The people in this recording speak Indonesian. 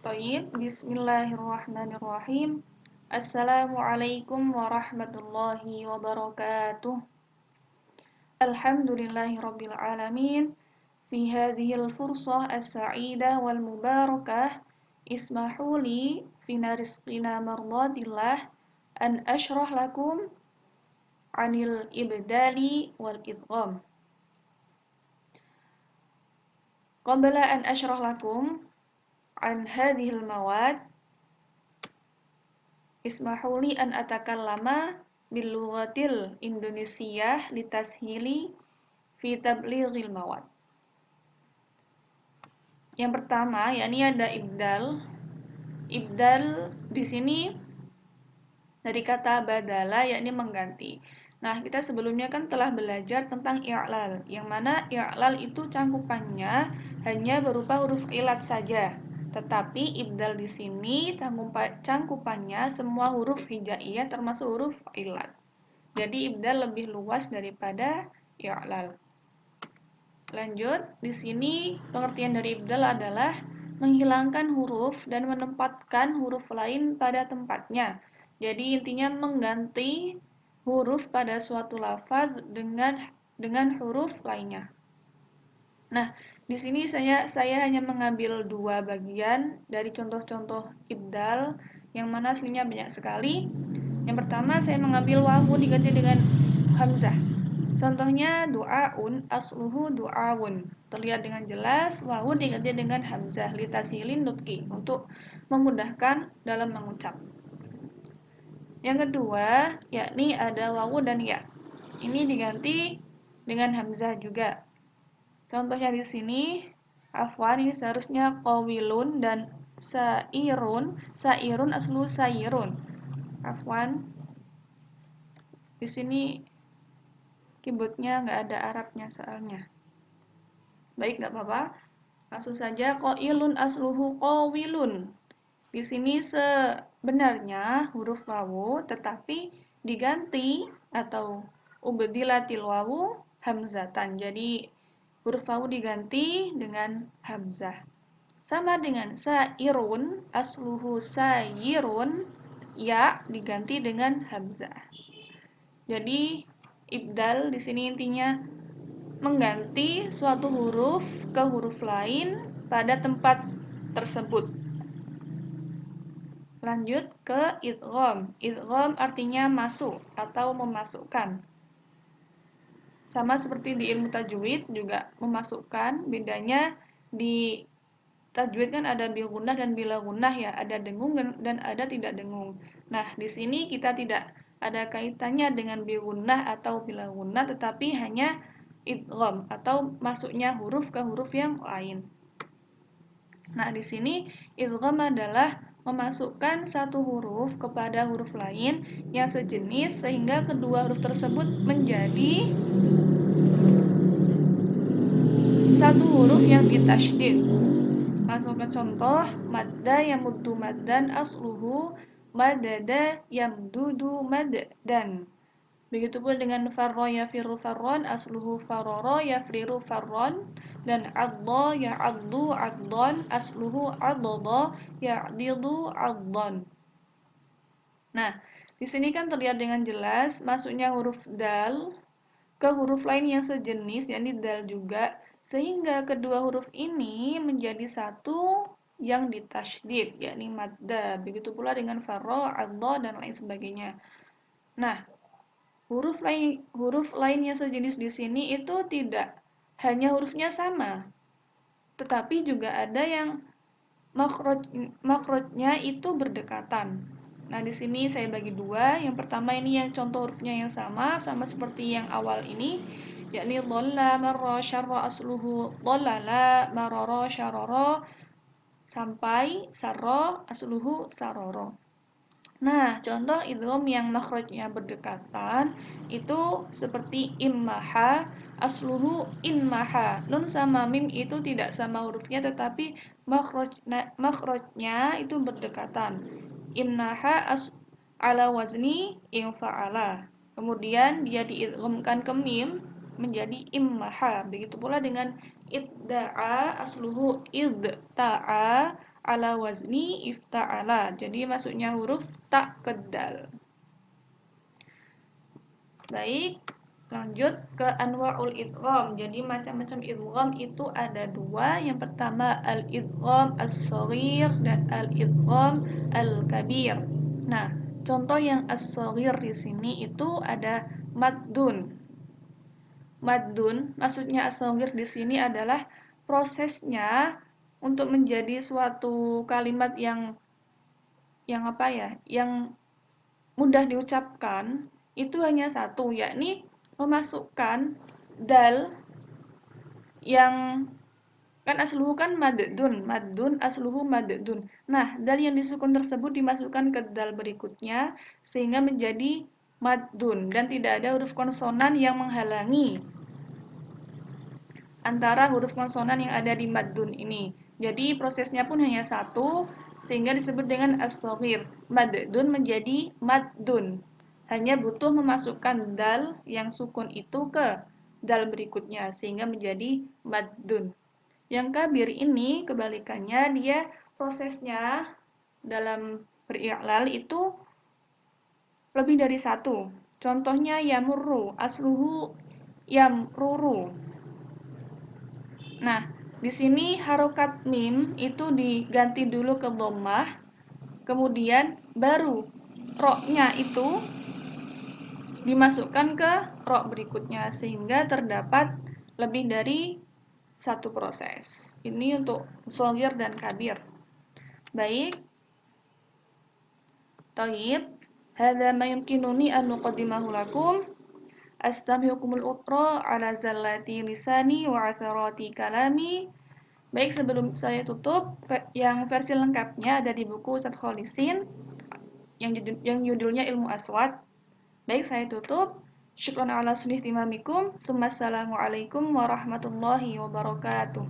Tayyib, bismillahirrahmanirrahim. Assalamualaikum warahmatullahi wabarakatuh. Alhamdulillahi rabbil alamin. Fi hadhil fursah as-sa'idah wal mubarakah. Ismahu li fina rizqina mardatillah an ashrah lakum anil ibdali wal idgham. Qabla an ashrah lakum an hadhil mawad, ismahuli an atakallama bil lughatil Indonesiah litashili fi tablighil mawad. Yang pertama, yakni ada ibdal. Ibdal di sini dari kata badala, yakni mengganti. Nah, kita sebelumnya kan telah belajar tentang i'lal, yang mana i'lal itu cangkupannya hanya berupa huruf ilat saja. Tetapi ibdal di sini cangkupannya semua huruf hijaiyah termasuk huruf ilat. Jadi ibdal lebih luas daripada i'lal. Lanjut, di sini pengertian dari ibdal adalah menghilangkan huruf dan menempatkan huruf lain pada tempatnya. Jadi intinya mengganti huruf pada suatu lafaz dengan huruf lainnya. Nah, di sini saya hanya mengambil dua bagian dari contoh-contoh ibdal yang mana aslinya banyak sekali. Yang pertama saya mengambil wawu diganti dengan hamzah. Contohnya du'aun asluhu du'awun. Terlihat dengan jelas wawu diganti dengan hamzah litasilin nutki untuk memudahkan dalam mengucap. Yang kedua, yakni ada wawu dan ya. Ini diganti dengan hamzah juga. Contohnya di sini, afwan ini seharusnya qawilun dan sairun. Sairun aslu sairun. Afwan. Di sini keyboardnya nggak ada Arabnya soalnya. Baik, nggak apa-apa. Langsung saja qailun asluhu qawilun. Di sini sebenarnya huruf wawu tetapi diganti atau ubdilatil wawu hamzatan. Jadi huruf wawu diganti dengan hamzah. Sama dengan sairun asluhu sayirun, ya diganti dengan hamzah. Jadi ibdal di sini intinya mengganti suatu huruf ke huruf lain pada tempat tersebut. Lanjut ke idgham. Idgham artinya masuk atau memasukkan. Sama seperti di ilmu tajwid juga memasukkan, bedanya di tajwid kan ada bil gunnah dan bila gunnah ya, ada dengung dan ada tidak dengung. Nah, di sini kita tidak ada kaitannya dengan bil gunnah atau bila gunnah, tetapi hanya idgham atau masuknya huruf ke huruf yang lain. Nah, di sini idgham adalah memasukkan satu huruf kepada huruf lain yang sejenis sehingga kedua huruf tersebut menjadi satu huruf yang ditasydid. Langsung ke contoh, madda yamuddu maddan asluhu madada yamdudu maddan. Begitu pula dengan farra yafirru farron asluhu faroro yafriru farron, dan adda ya'addu addon asluhu adada ya'didu addon. Nah, di sini kan terlihat dengan jelas masuknya huruf dal ke huruf lain yang sejenis, yakni dal juga, sehingga kedua huruf ini menjadi satu yang ditasydid, yakni madda. Begitu pula dengan farra, adda, dan lain sebagainya. Nah, huruf lain yang sejenis di sini itu tidak hanya hurufnya sama, tetapi juga ada yang makhrajnya itu berdekatan. Nah, di sini saya bagi dua. Yang pertama ini yang contoh hurufnya yang sama seperti yang awal ini, yakni dhalla marra syarra asluhu dhallala marara syarara sampai sarra asluhu sarara. Nah, contoh idgham yang makhrajnya berdekatan itu seperti immaha asluhu inmaha. Nun sama mim itu tidak sama hurufnya tetapi makhrajnya itu berdekatan. Imnaha ala wazni infa'ala. Kemudian dia diidghamkan ke mim menjadi immaha. Begitu pula dengan idda'a asluhu idta'a ala wazni ifta'ala. Jadi masuknya huruf ta ke dal. Baik, lanjut ke anwa'ul idgham. Jadi macam-macam idgham itu ada dua. Yang pertama al-idgham as-shaghir dan al-idgham al-kabir. Nah, contoh yang as-shaghir di sini itu ada maddun. Maddun, maksudnya as-shaghir di sini adalah prosesnya untuk menjadi suatu kalimat yang apa ya? Yang mudah diucapkan itu hanya satu, yakni memasukkan dal yang kan asluhu kan maddun asluhu maddun. Nah, dal yang disukun tersebut dimasukkan ke dal berikutnya sehingga menjadi maddun dan tidak ada huruf konsonan yang menghalangi antara huruf konsonan yang ada di maddun ini. Jadi prosesnya pun hanya satu sehingga disebut dengan as-shaghir. Maddun menjadi maddun. Hanya butuh memasukkan dal yang sukun itu ke dal berikutnya sehingga menjadi maddun. Yang kabir ini kebalikannya, dia prosesnya dalam beri'lal itu lebih dari satu. Contohnya yamurru, asluhu yamruru. Nah, di sini harokat mim itu diganti dulu ke dhammah, kemudian baru ro-nya itu dimasukkan ke ro berikutnya sehingga terdapat lebih dari satu proses. Ini untuk shaghir dan kabir. Baik. Thayyib. Hadza ma yumkinuni an nuqaddimahu lakum. Astamhikumul utra ala zallati lisani wa atharati kalami. Baik, sebelum saya tutup, yang versi lengkapnya ada di buku Ustadz Kholisin yang judulnya Ilmu Aswad. Baik, saya tutup. Syukran ala sunnah timamikum. Assalamualaikum warahmatullahi wabarakatuh.